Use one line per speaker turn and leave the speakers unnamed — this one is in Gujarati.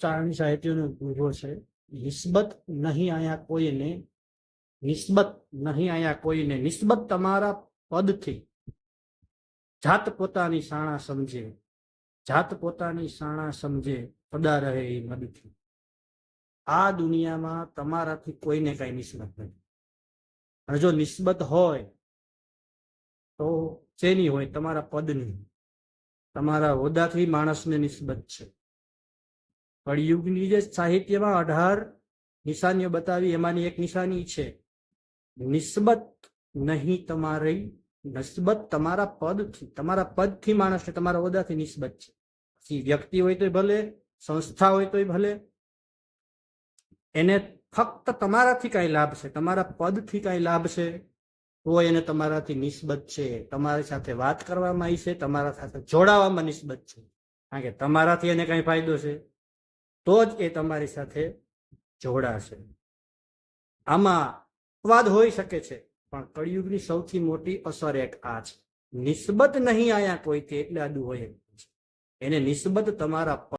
ચારણી સાહિત્યનો દુહો છે, નિસ્બત નહીં આયા કોઈને, નિસ્બત નહીં આયા કોઈને, નિસ્બત તમારા પદથી જાત પોતાની શાણા સમજે, જાત પોતાની શાણા સમજે, પદા રહે એ મદથી. આ દુનિયામાં તમારાથી કોઈને કઈ નિસ્બત નથી. અને જો નિસ્બત હોય તો શેની હોય? તમારા પદની, તમારા હોદ્દાથી માણસને નિસ્બત છે. કળિયુગની જે સાહિત્યમાં 18 નિશાનીઓ બતાવી, એમાંની એક નિશાની છે નિસ્બત નહીં તમારી, નિસ્બત તમારા પદથી, તમારા પદથી માણસને, તમારા હોદ્દાથી નિસ્બત છે. પછી વ્યક્તિ હોય તોય ભલે, સંસ્થા હોય તોય ભલે, એને ફક્ત તમારાથી કઈ લાભ છે, તમારા પદથી કઈ લાભ છે તો એને તમારાથી નિસ્બત છે. તમારી સાથે વાત કરવામાં આવી છે, તમારા સાથે જોડાવામાં નિસ્બત છે. કારણ કે તમારાથી એને કઈ ફાયદો છે તો જ એ તમારી સાથે જોડાશે. આમાં અપવાદ હોઈ શકે છે, પણ કળિયુગની સૌથી મોટી અસર એક આ છે, નિસ્બત નહીં આયા કોઈથી, એટલે આદુ હોય. એને નિસ્બત તમારા